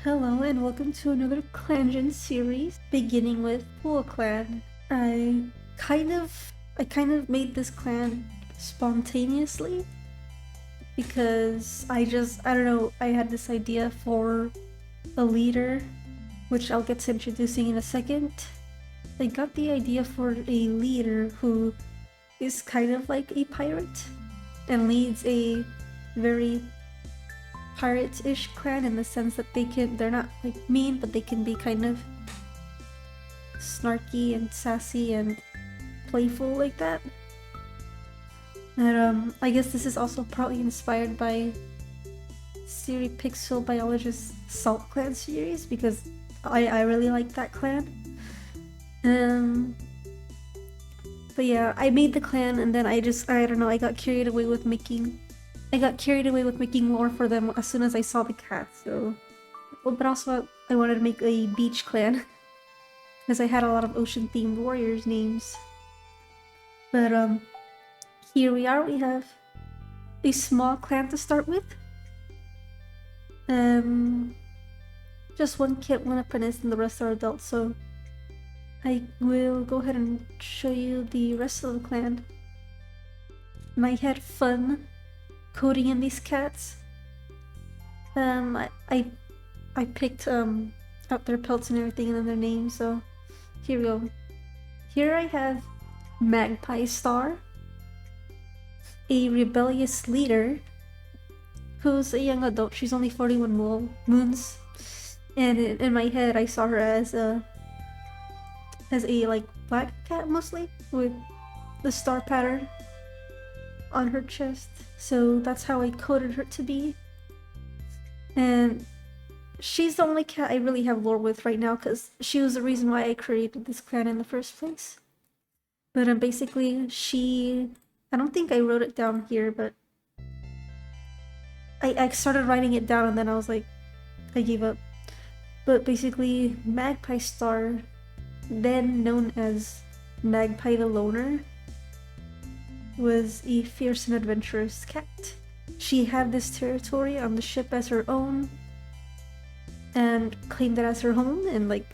Hello and welcome to another ClanGen series, beginning with Pool Clan. I kind of made this clan spontaneously because I don't know, I had this idea for a leader, which I'll get to introducing in a second. I got the idea for a leader who is kind of like a pirate and leads a very pirate-ish clan in the sense that they're not like mean, but they can be kind of snarky and sassy and playful like that. And I guess this is also partly inspired by Pixel Biologist's Salt Clan series because I really like that clan. But yeah, I made the clan and then I don't know, I got carried away with making lore for them as soon as I saw the cat, so... Well, but also I wanted to make a beach clan because I had a lot of ocean-themed warriors names. But here we are, we have a small clan to start with. Just one kid, one apprentice, and the rest are adults, so I will go ahead and show you the rest of the clan. And I had fun coding in these cats. I picked out their pelts and everything and then their names, so here we go. Here I have Magpiestar, a rebellious leader who's a young adult. She's only 41 moons, and in my head I saw her as a like black cat mostly, with the star pattern on her chest, so that's how I coded her to be. And she's the only cat I really have lore with right now because she was the reason why I created this clan in the first place. But basically I don't think I wrote it down here, but I started writing it down and then I was like, I gave up. But basically, Magpiestar, then known as Magpie the Loner, was a fierce and adventurous cat. She had this territory on the ship as her own and claimed it as her home, and like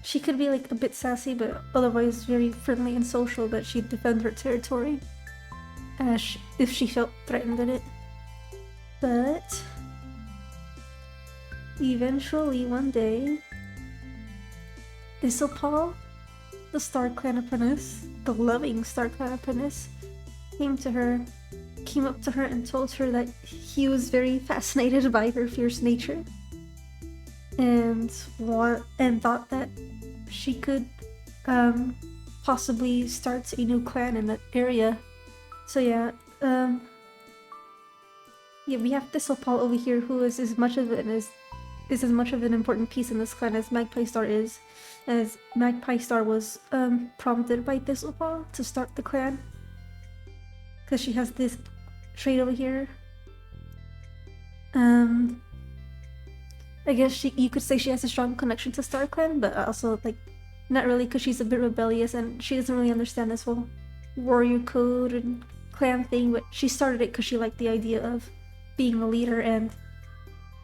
she could be like a bit sassy but otherwise very friendly and social, but she'd defend her territory if she felt threatened in it. But eventually one day, Thistlepaw, the StarClan apprentice, the loving StarClan apprentice, came up to her and told her that he was very fascinated by her fierce nature and thought that she could possibly start a new clan in that area. So yeah, we have Thistlepaw over here, who is as much of an important piece in this clan as Magpiestar is, as Magpiestar was prompted by Thistlepaw to start the clan because she has this trait over here. I guess you could say she has a strong connection to StarClan, but also like not really, because she's a bit rebellious and she doesn't really understand this whole warrior code and clan thing, but she started it because she liked the idea of being a leader and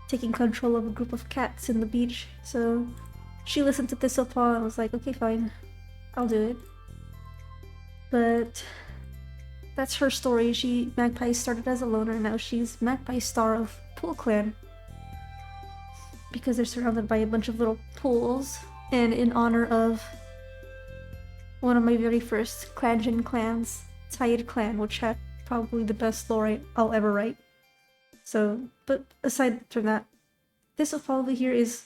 taking control of a group of cats in the beach. So she listened to Thistlepaw and was like, okay, fine, I'll do it. But that's her story. Magpie started as a loner, now she's Magpiestar of Pool Clan because they're surrounded by a bunch of little pools, and in honor of one of my very first ClanGen clans, Tide Clan, which had probably the best lore I'll ever write. So, but aside from that, this over here is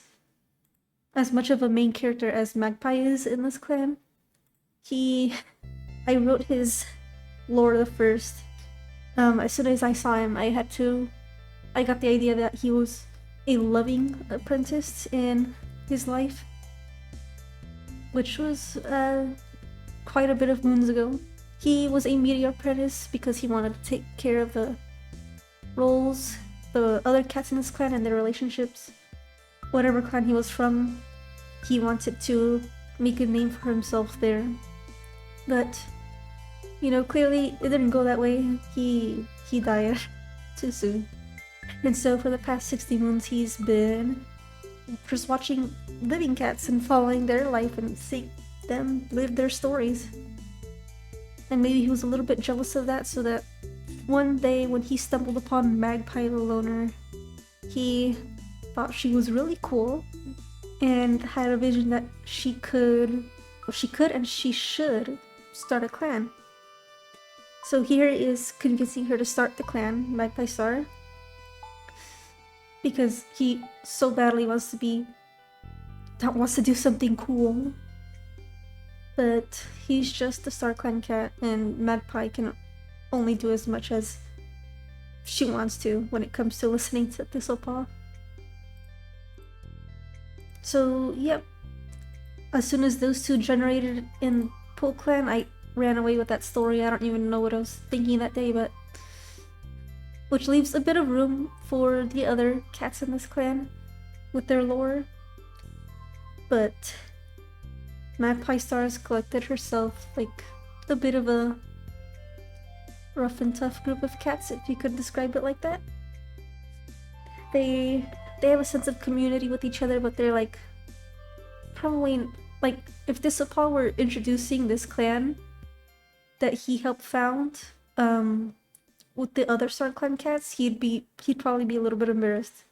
as much of a main character as Magpie is in this clan. I wrote his lore the first. As soon as I saw him, I got the idea that he was a loving apprentice in his life, which was quite a bit of moons ago. He was a meteor apprentice because he wanted to take care of the other cats in his clan and their relationships. Whatever clan he was from, he wanted to make a name for himself there. But, you know, clearly it didn't go that way. He died too soon. And so for the past 60 moons he's been just watching living cats and following their life and seeing them live their stories. And maybe he was a little bit jealous of that, so that one day when he stumbled upon Magpie the Loner, he thought she was really cool and had a vision that she could and she should start a clan. So here is convincing her to start the clan, Magpiestar, because he so badly wants to do something cool. But he's just a StarClan cat, and Magpie can only do as much as she wants to when it comes to listening to Thistlepaw. So, yep. As soon as those two generated in Pool Clan, I ran away with that story. I don't even know what I was thinking that day, but... which leaves a bit of room for the other cats in this clan with their lore. But... Magpiestar has collected herself, like, a bit of a rough and tough group of cats, if you could describe it like that. They have a sense of community with each other, but they're like, probably, like, if Thistlepaw were introducing this clan that he helped found, with the other StarClan cats, he'd probably be a little bit embarrassed.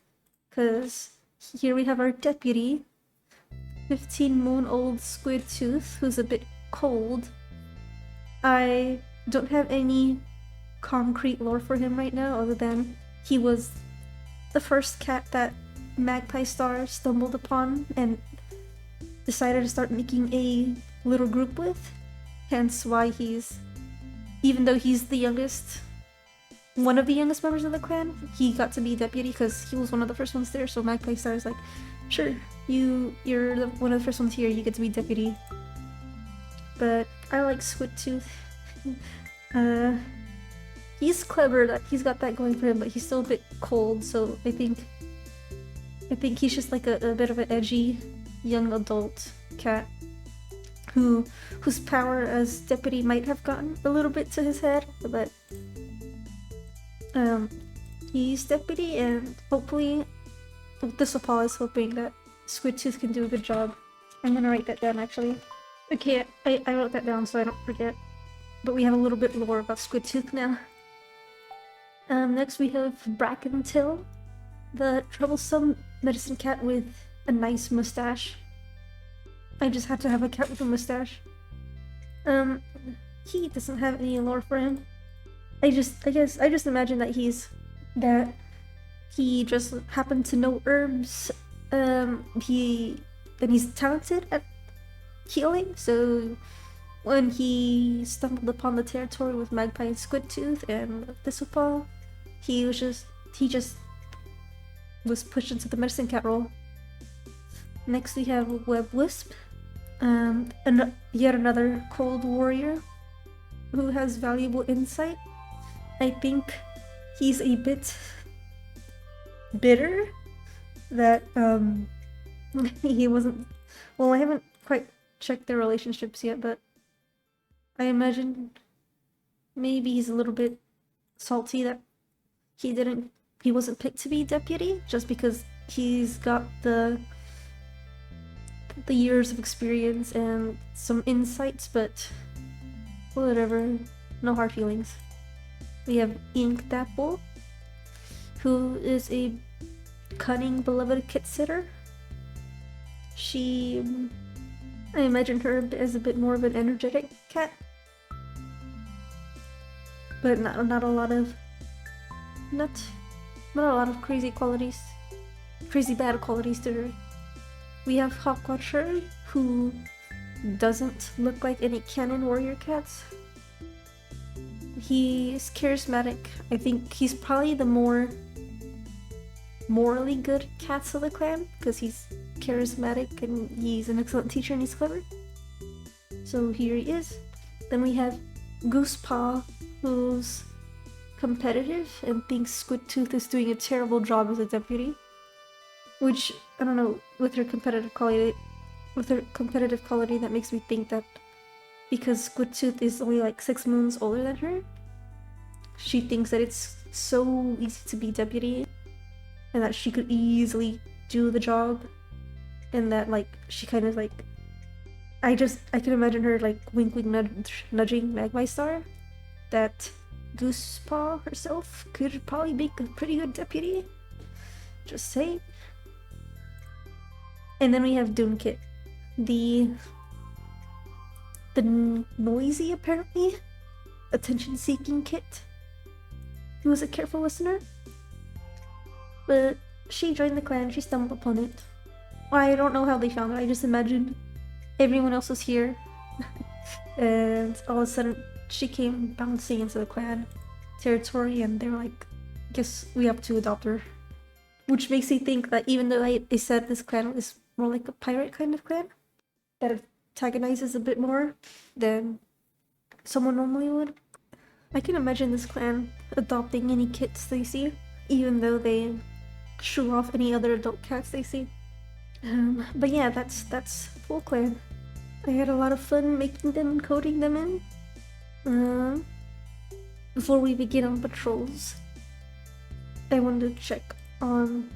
Cause here we have our deputy, 15-moon-old Squid Tooth, who's a bit cold. I don't have any concrete lore for him right now, other than he was the first cat that Magpiestar stumbled upon and decided to start making a little group with. Hence why even though he's the youngest, one of the youngest members of the clan, he got to be deputy because he was one of the first ones there, so Magpiestar is like, sure, you're one of the first ones here, you get to be deputy. But I like Squid Tooth. He's clever, that he's got that going for him, but he's still a bit cold, so I think he's just like a bit of an edgy young adult cat whose power as deputy might have gotten a little bit to his head, but he's deputy, and hopefully Thistlepaw is hoping that Squid Tooth can do a good job. I'm gonna write that down actually. Okay, I wrote that down so I don't forget. But we have a little bit lore about Squid Tooth now. Next we have Brackentill, the troublesome medicine cat with a nice mustache. I just had to have a cat with a mustache. He doesn't have any lore for him. I just imagine that he just happened to know herbs. He's talented at healing, so when he stumbled upon the territory with Magpie and Squid Tooth and Thistlepaw, he just was pushed into the medicine cat role. Next we have Web Wisp, yet another cold warrior who has valuable insight. I think he's a bit bitter that he wasn't. Well, I haven't quite checked their relationships yet, but I imagine maybe he's a little bit salty that he wasn't picked to be deputy just because he's got the years of experience and some insights, but whatever, no hard feelings. We have Ink Dapple, who is a cunning, beloved kit sitter. I imagine her as a bit more of an energetic cat, but not a lot of crazy bad qualities to her. We have Hawkwatcher, who doesn't look like any canon warrior cats. He's charismatic. I think he's probably the more morally good cats of the clan because he's charismatic and he's an excellent teacher and he's clever. So here he is. Then we have Goosepaw, who's competitive and thinks Squid Tooth is doing a terrible job as a deputy. Which, I don't know, with her competitive quality, that makes me think that because Squid Tooth is only like 6 moons older than her, she thinks that it's so easy to be deputy and that she could easily do the job in that like she kind of like I can imagine her like wink wink nudging Magpiestar that Goosepaw herself could probably make a pretty good deputy. Just say. And then we have Doonkit, the noisy, apparently attention-seeking kit, who was a careful listener. But she joined the clan. She stumbled upon it. I don't know how they found it. I just imagined everyone else was here, and all of a sudden she came bouncing into the clan territory, and they're like, "Guess we have to adopt her." Which makes me think that even though they said this clan is more like a pirate kind of clan, that antagonizes a bit more than someone normally would. I can imagine this clan adopting any kits they see, even though they shoo off any other adult cats they see. But yeah, that's full clan. I had a lot of fun making them and coding them in. Before we begin on patrols, I wanted to check on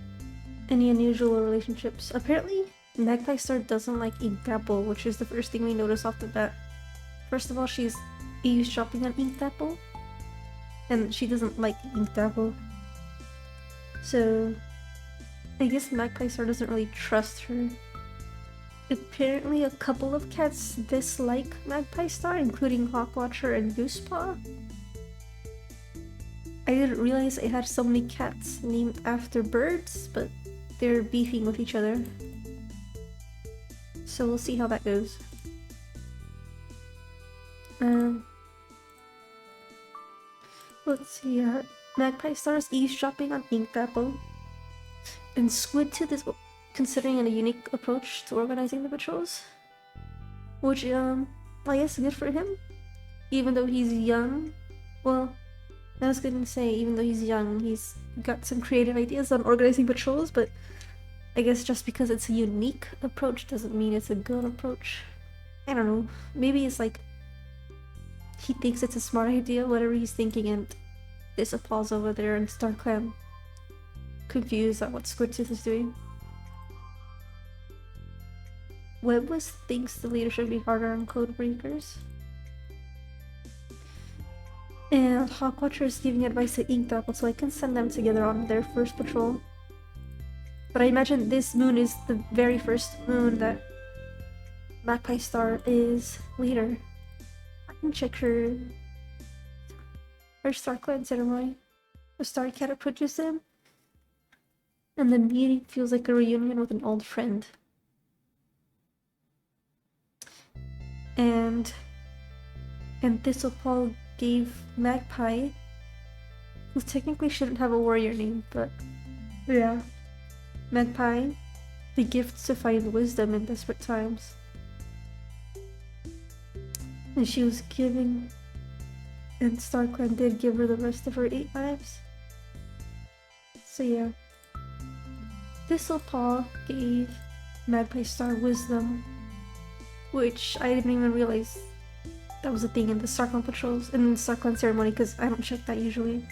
any unusual relationships. Apparently, Magpiestar doesn't like Inkapple, which is the first thing we notice off the bat. First of all, she's eavesdropping on Inkapple, and she doesn't like Inkapple. So, I guess Magpiestar doesn't really trust her. Apparently, a couple of cats dislike Magpiestar, including Hawkwatcher and Goosepaw. I didn't realize I had so many cats named after birds, but they're beefing with each other. So we'll see how that goes. Let's see, Magpiestar's eavesdropping on Inkapple, and Squidtooth is considering a unique approach to organizing the patrols, which I guess good for him, even though he's young. Well, I was gonna say, even though he's young, he's got some creative ideas on organizing patrols, but I guess just because it's a unique approach doesn't mean it's a good approach. I don't know. Maybe it's like he thinks it's a smart idea, whatever he's thinking, and Thistlepaw over there in StarClan confused at what Squidtooth is doing. Webless thinks the leader should be harder on code breakers. And Hawkwatcher is giving advice to Inkapple, so I can send them together on their first patrol. But I imagine this moon is the very first moon that Magpiestar is leader. I can check her StarClan ceremony. The StarCat approaches him, and the meeting feels like a reunion with an old friend. And Thistlepaw gave Magpie, who technically shouldn't have a warrior name, but yeah, Magpie, the gift to find wisdom in desperate times. And she was giving, and StarClan did give her the rest of her 8 lives. So yeah, Thistlepaw gave Magpiestar wisdom, which I didn't even realize that was a thing in the StarClan patrols, in the StarClan ceremony, because I don't check that usually.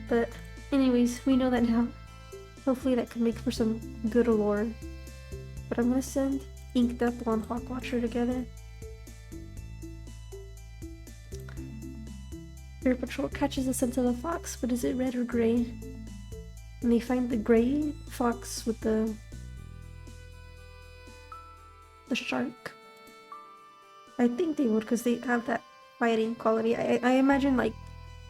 But anyways, we know that now. Hopefully that can make for some good lore. But I'm gonna send Inkapple and Hawkwatcher together. Your patrol catches the scent of a fox, but is it red or gray? And they find the gray fox with the shark. I think they would, because they have that fighting quality. I imagine, like,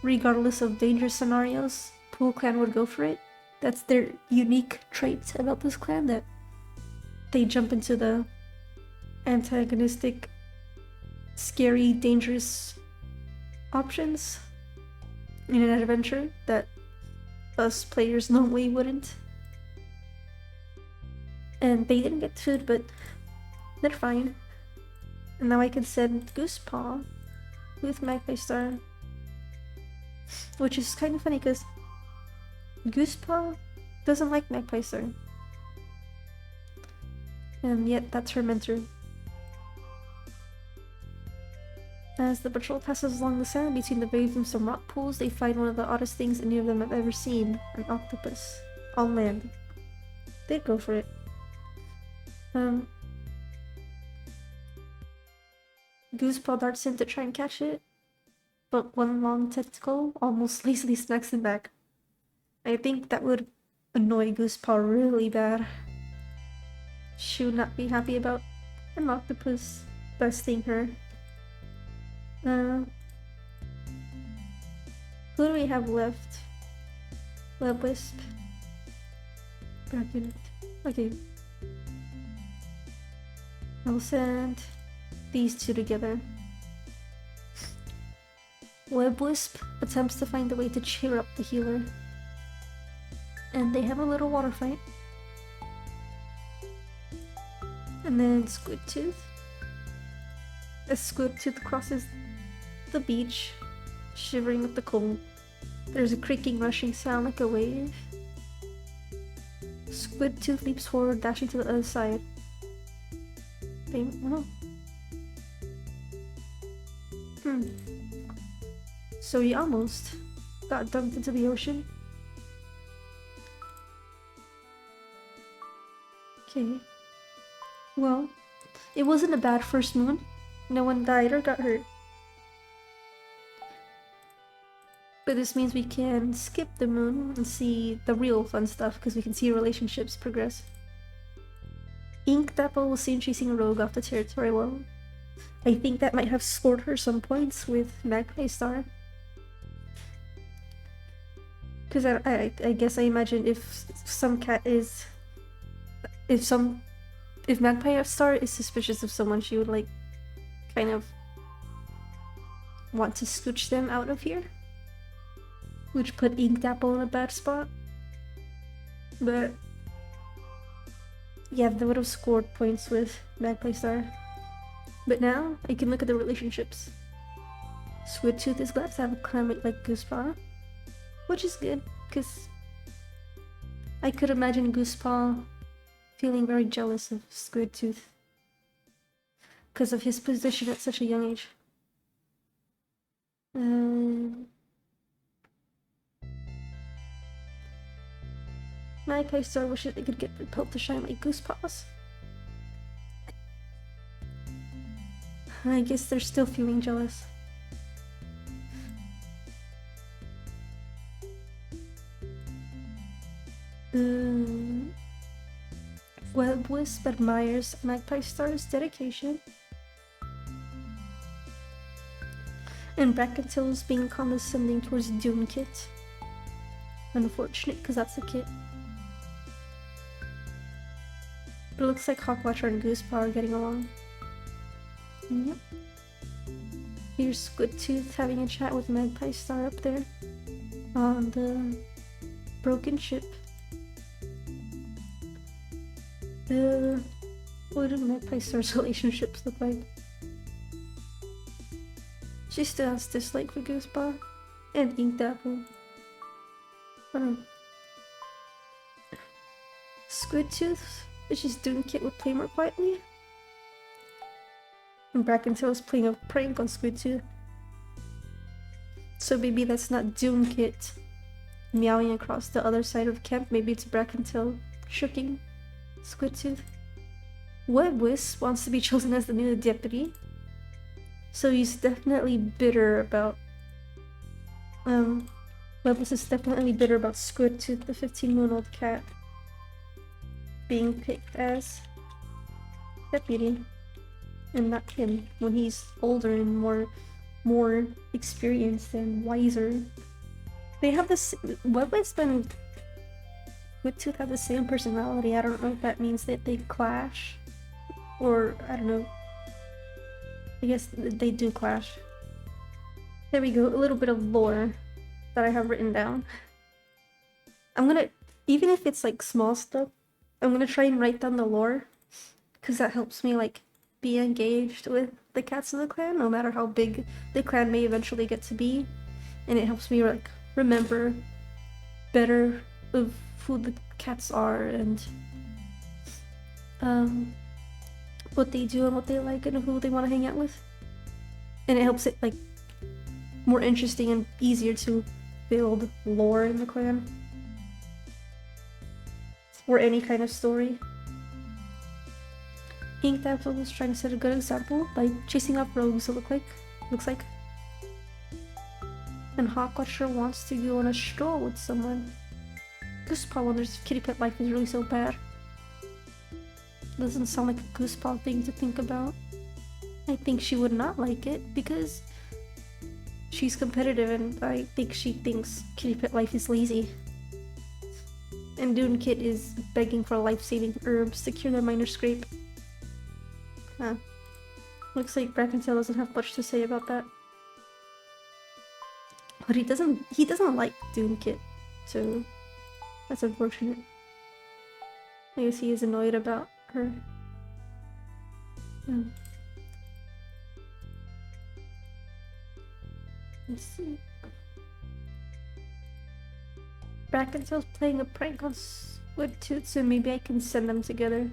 regardless of dangerous scenarios, Pool Clan would go for it. That's their unique trait about this clan, that they jump into the antagonistic, scary, dangerous options in an adventure that us players normally wouldn't. And they didn't get food, but they're fine. And now I can send Goosepaw with Magpiestar, which is kind of funny because Goosepaw doesn't like Magpiestar, and yet that's her mentor. As the patrol passes along the sand between the waves and some rock pools, they find one of the oddest things any of them have ever seen, an octopus on land. They'd go for it. Um, Goosepaw darts in to try and catch it, but one long tentacle almost lazily snacks him back. I think that would annoy Goosepaw really bad. She would not be happy about an octopus besting her. Who do we have left? Web-Wisp. Bracket. Okay. I'll send these two together. Web-Wisp attempts to find a way to cheer up the healer. And they have a little water fight. And then Squidtooth. As Squidtooth crosses the beach, shivering with the cold, there's a creaking, rushing sound like a wave. Squidtooth leaps forward, dashing to the other side. So he almost got dumped into the ocean. Okay. Well, it wasn't a bad first moon. No one died or got hurt. But this means we can skip the moon and see the real fun stuff, because we can see relationships progress. Inkdapple was seen chasing a rogue off the territory wall. I think that might have scored her some points with Magpiestar. Because I guess I imagine if some cat is... If Magpiestar is suspicious of someone, she would like kind of want to scooch them out of here. Which put Inkdapple in a bad spot. But yeah, they would have scored points with Magpiestar. But now I can look at the relationships. Squidtooth is glad to have a clanmate like Goosepaw, which is good, because I could imagine Goosepaw feeling very jealous of Squidtooth because of his position at such a young age. Magpiestar wishes they could get the pelt to shine like Goosepaw's. I guess they're still feeling jealous. Web-Wisp admires Magpiestar's dedication. And Brackentil's being condescending towards Dune Kit. Unfortunate, because that's a kit. But it looks like Hawkwatcher and Goosepaw are getting along. Yep. Here's Squidtooth having a chat with Magpiestar up there on the broken ship. What do Magpiestar's relationships look like? She still has dislike for Goosepaw and Inkdapple. Squidtooth, she's doing Kit would play more quietly. And Brackentil is playing a prank on Squidtooth. So maybe that's not Dune Kit meowing across the other side of camp. Maybe it's Brackentil shooking Squidtooth. Web-Wisp wants to be chosen as the new deputy. So he's definitely bitter about... Web-Wisp is definitely bitter about Squidtooth, the 15-month-old cat, being picked as deputy. And not him, when he's older and more experienced and wiser. They have this... Web-Wisp and Squidtooth have the same personality. I don't know if that means that they clash. Or, I don't know. I guess they do clash. There we go, a little bit of lore that I have written down. I'm gonna... Even if it's like small stuff, I'm gonna try and write down the lore. Because that helps me like be engaged with the cats of the clan, no matter how big the clan may eventually get to be. And it helps me like remember better of who the cats are and what they do and what they like and who they want to hang out with. And it helps it like more interesting and easier to build lore in the clan. Or any kind of story. Inkapple was trying to set a good example by chasing off rogues, it looks like. And Hawkwatcher wants to go on a stroll with someone. Goosepaw wonders if kitty pet life is really so bad. Doesn't sound like a Goosepaw thing to think about. I think she would not like it because she's competitive and I think she thinks kitty pet life is lazy. And Doonkit is begging for life-saving herbs to cure their minor scrape. Huh. Looks like Brackentail doesn't have much to say about that. But he doesn't like Doonkit, so that's unfortunate. I guess he is annoyed about her. Let's see. Brackentail's playing a prank on Squidtooth, so maybe I can send them together.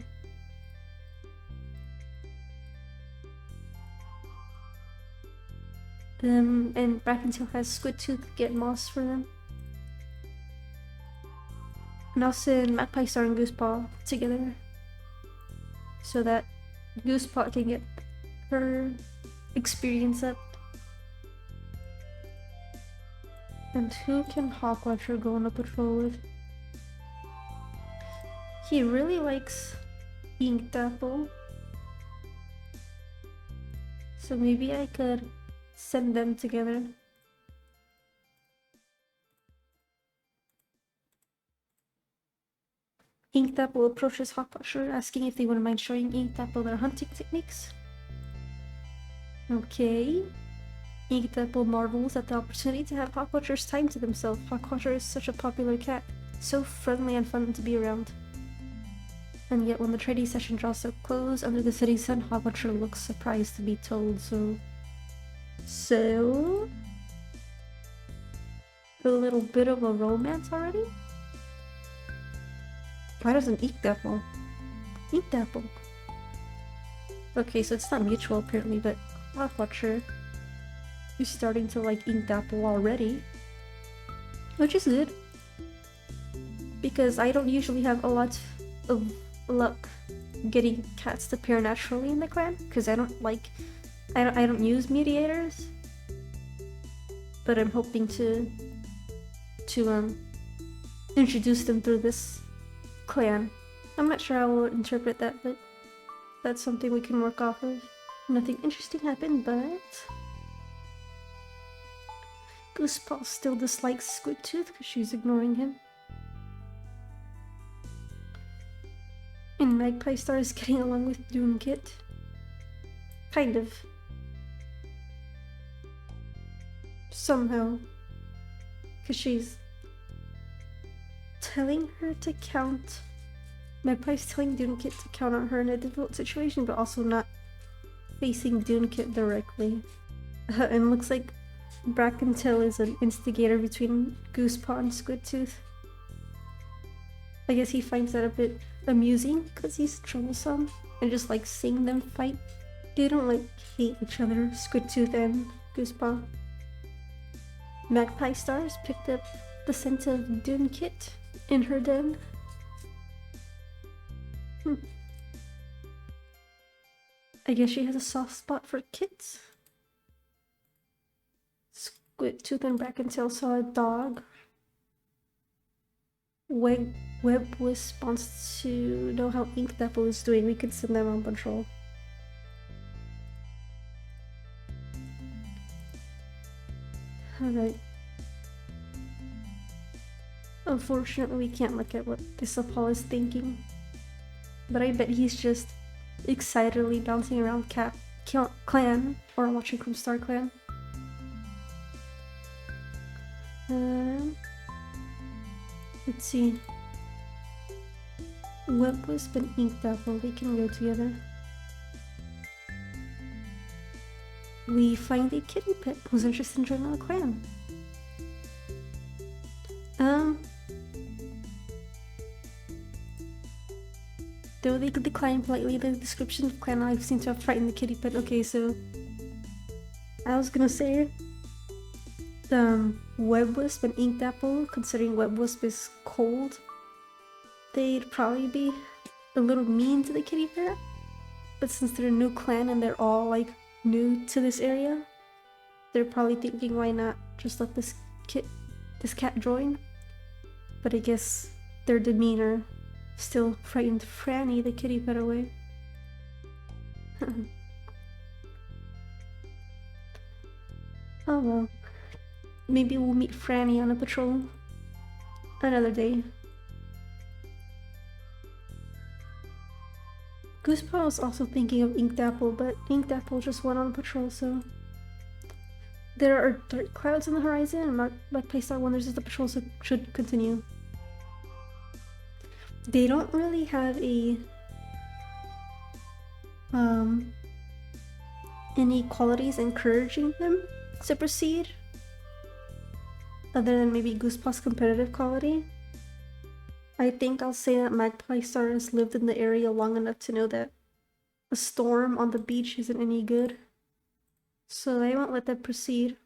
And Brackentail has Squidtooth get moss for them. And I'll send Magpiestar and Goosepaw together so that Goosepaw can get her experience up. And who can Hawkwatcher go on a patrol with? He really likes Inkapple. So maybe I could send them together. Inkapple approaches Hawkwatcher, asking if they wouldn't mind showing Inkapple their hunting techniques. Okay. Inkapple marvels at the opportunity to have Hawkwatcher's time to themselves. Hawkwatcher is such a popular cat, so friendly and fun to be around. And yet when the training session draws to a close under the city sun, Hawkwatcher looks surprised to be told so. So? A little bit of a romance already? Why doesn't Inkapple? Inkapple. Okay, so it's not mutual apparently, but Hawkwatcher is starting to like Inkapple already. Which is good. Because I don't usually have a lot of luck getting cats to pair naturally in the clan. Because I don't use mediators. But I'm hoping to introduce them through this clan. I'm not sure how we'll interpret that, but that's something we can work off of. Nothing interesting happened, but Goosepaw still dislikes Squidtooth because she's ignoring him. And Magpiestar is getting along with Doonkit. Kind of. Somehow. Because she's telling her to count. Magpie's telling Doonkit to count on her in a difficult situation, but also not facing Doonkit directly. And looks like Brackentail is an instigator between Goosepaw and Squidtooth. I guess he finds that a bit amusing because he's troublesome and just like seeing them fight. They don't like hate each other, Squidtooth and Goosepaw. Magpiestar has picked up the scent of Doonkit in her den. I guess she has a soft spot for kits. Squidtooth and Brackentail saw a dog. Webwisp wants to know how Inkapple is doing. We could send them on patrol. Alright. Unfortunately, we can't look at what Thistlepaw is thinking. But I bet he's just excitedly bouncing around Clan or watching from StarClan. Let's see. Webwisp and Inkapple, they can go together. We find a kitty pet who's interested in joining the clan. Though they could decline politely, the description of clan life seemed to have frightened the kitty pet. Okay, so I was gonna say Webwisp and Inkapple, considering Webwisp is cold, they'd probably be a little mean to the kitty pet. but since they're a new clan and they're all like new to this area, they're probably thinking, why not just let this cat join? But I guess their demeanor still frightened Franny, the kitty pet, away. Oh well. Maybe we'll meet Franny on a patrol another day. Goosepaw was also thinking of Inked Apple, but Inked Apple just went on patrol, so... There are dark clouds on the horizon, and Magpiestar wonders if the patrol should continue. They don't really have a... any qualities encouraging them to proceed, other than maybe Goosepaw's competitive quality. I think I'll say that Magpiestar has lived in the area long enough to know that a storm on the beach isn't any good, so they won't let that proceed.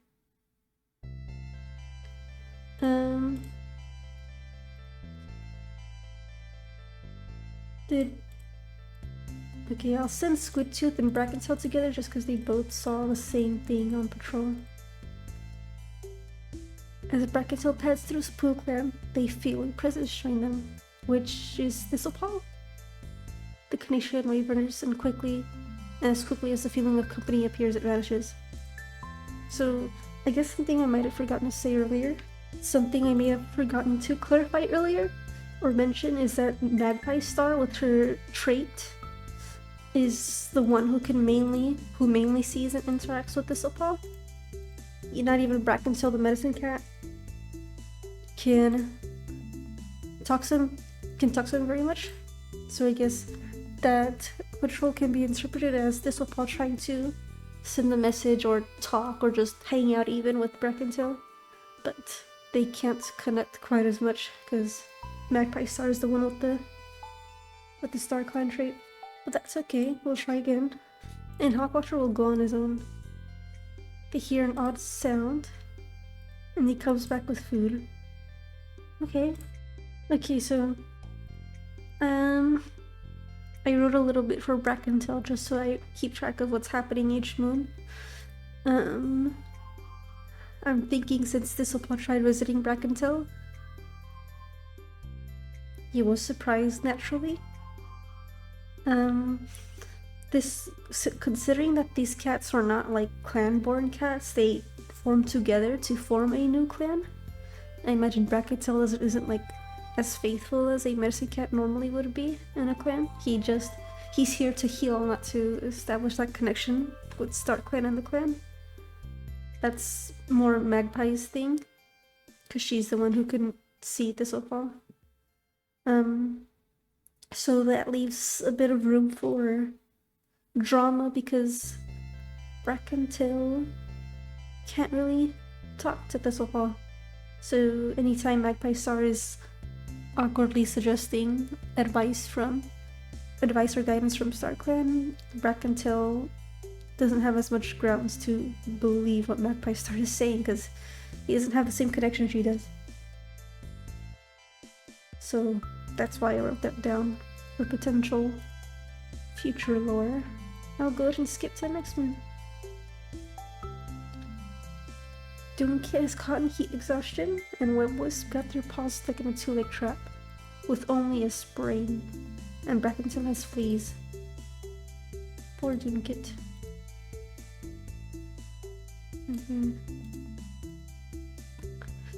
Okay, I'll send Squidtooth and Brackentail together just because they both saw the same thing on patrol. As Brackentail pads through Spook Clan, they feel a presence join them, which is Thistlepaw. The connection wavers, and as quickly as the feeling of company appears, it vanishes. So, I guess something I might have forgotten to say earlier, something I may have forgotten to clarify earlier, or mention, is that Magpiestar, with her trait, is the one who mainly sees and interacts with Thistlepaw. Not even Brackentail, the medicine cat, can talk to him very much. So I guess that patrol can be interpreted as Thistlepaw trying to send a message or talk or just hang out even with Brackentail, but they can't connect quite as much because Magpiestar is the one with the StarClan trait. But that's okay, we'll try again. And Hawkwatcher will go on his own. They hear an odd sound, and he comes back with food. Okay, so I wrote a little bit for Brackentail just so I keep track of what's happening each moon. I'm thinking since Thistlepaw tried visiting Brackentail, he was surprised naturally. Considering that these cats are not like clan-born cats, they form together to form a new clan. I imagine Brackentail isn't like as faithful as a medicine cat normally would be in a clan. He's here to heal, not to establish that connection with StarClan and the clan. That's more Magpie's thing, because she's the one who couldn't see Thistlepaw. So that leaves a bit of room for drama because Brackentail can't really talk to Thistlepaw. So anytime Magpiestar is awkwardly suggesting advice or guidance from StarClan, Brackentail doesn't have as much grounds to believe what Magpiestar is saying because he doesn't have the same connection she does. So that's why I wrote that down for potential future lore. I'll go ahead and skip to the next one. Doomkit is caught in heat exhaustion, and Webwisp got their paws stuck in a two-leg trap, with only a sprain, and Brackentail has fleas. Poor Doomkit.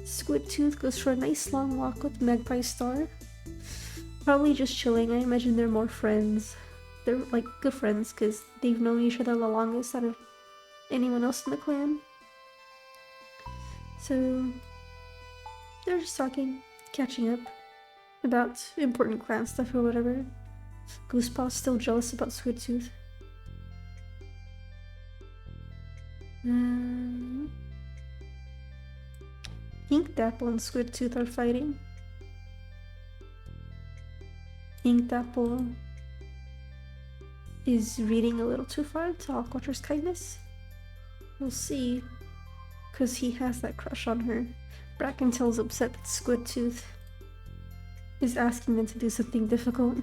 Squidtooth goes for a nice long walk with Magpiestar. Probably just chilling. I imagine they're more friends. They're like good friends because they've known each other the longest out of anyone else in the clan. So they're just talking, catching up about important clan stuff or whatever. Goosepaw's still jealous about Squidtooth. Inked Apple and Squidtooth are fighting. Inked Apple is reading a little too far to Hawkwatcher's kindness. We'll see, because he has that crush on her. Brackentail's upset that Squidtooth is asking them to do something difficult.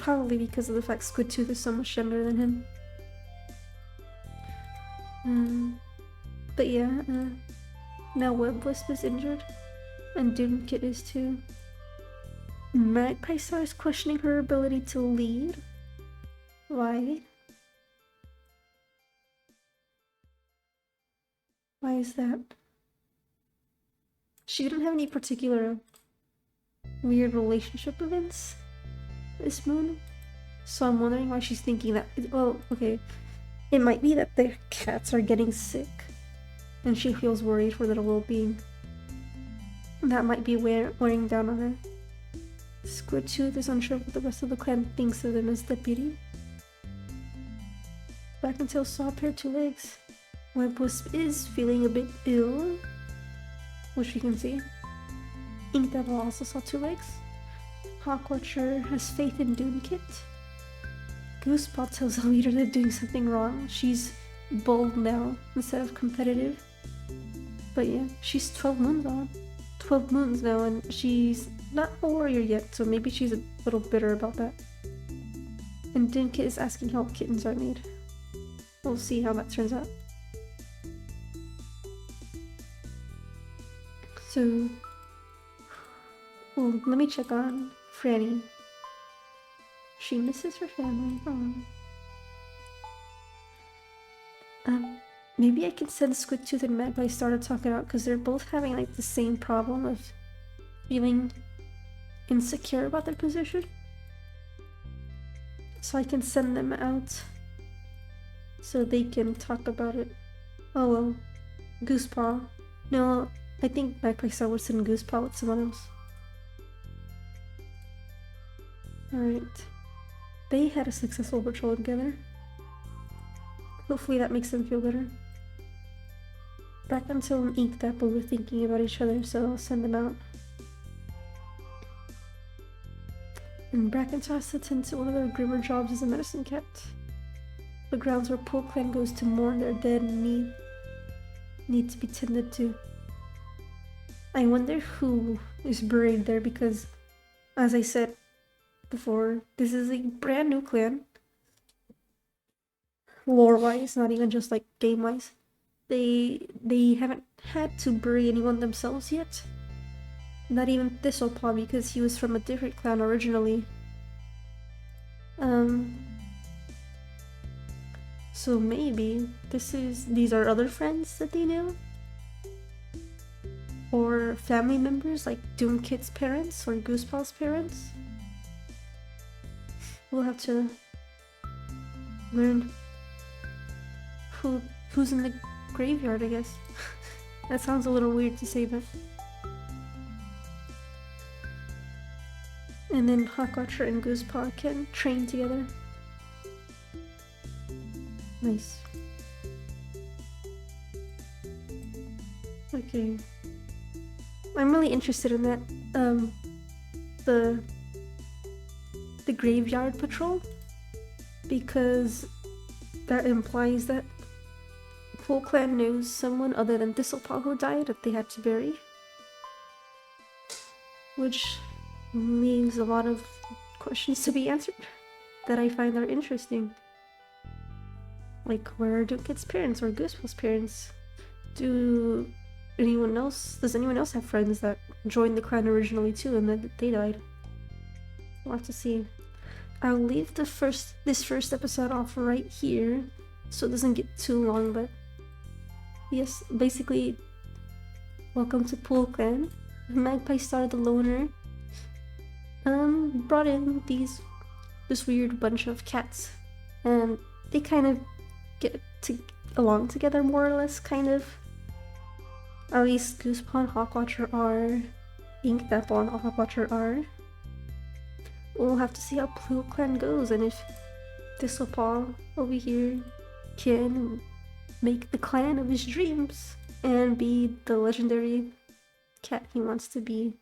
Probably because of the fact Squidtooth is so much younger than him. But yeah, now Webwisp is injured, and Doomkit is too. Magpiestar is questioning her ability to lead. Why? Why is that? She didn't have any particular weird relationship events this moon, so I'm wondering why she's thinking that. Well, okay, it might be that their cats are getting sick and she feels worried for their well-being. That might be wearing down on her. Squidtooth is unsure what the rest of the clan thinks of them as deputy. Back until saw a pair of 2 legs. Webwisp is feeling a bit ill, which we can see. Inkdevil also saw 2 legs. Hawkwatcher has faith in Doomkit. Goosepaw tells the leader they're doing something wrong. She's bold now instead of competitive. But yeah, she's 12 moons now, and she's not a warrior yet, so maybe she's a little bitter about that. And Doomkit is asking how kittens are made. We'll see how that turns out. So, well, let me check on Franny. She misses her family. Maybe I can send Squidtooth and Magpiestar to talk it out, because they're both having like the same problem of feeling insecure about their position. So I can send them out so they can talk about it. Oh well, Goosepaw. No, I think Magpiestar would send Goosepaw with someone else. Alright. They had a successful patrol together. Hopefully that makes them feel better. Brackentil and Inkdevil were thinking about each other, so I'll send them out. And Brackentil has to tend to one of their grimmer jobs as a medicine cat. The grounds where ClanGen goes to mourn their dead and need to be tended to. I wonder who is buried there, because, as I said before, this is a brand new clan. Lore-wise, not even just like game-wise. They haven't had to bury anyone themselves yet. Not even Thistlepaw, because he was from a different clan originally. So maybe these are other friends that they knew? Or family members like Doomkit's parents or Goosepaw's parents? We'll have to learn who's in the graveyard, I guess. That sounds a little weird to say, but... And then Hawkwatcher and Goosepaw can train together. Nice. Okay. I'm really interested in that, the graveyard patrol, because that implies that whole clan knows someone other than Thistlepaw who died that they had to bury. Which leaves a lot of questions to be answered that I find are interesting. Like, where are Doomkit's parents or Goosepaw's parents? Does anyone else have friends that joined the clan originally too and then they died? We'll have to see. I'll leave this first episode off right here so it doesn't get too long, but yes, basically, welcome to Clan. Magpiestar the loner brought in this weird bunch of cats, and they kind of get along together more or less, kind of. At least Goosepaw and Hawkwatcher are. Inkdevil and Hawkwatcher are. We'll have to see how Clan goes, and if Thistlepaw over here can make the clan of his dreams and be the legendary cat he wants to be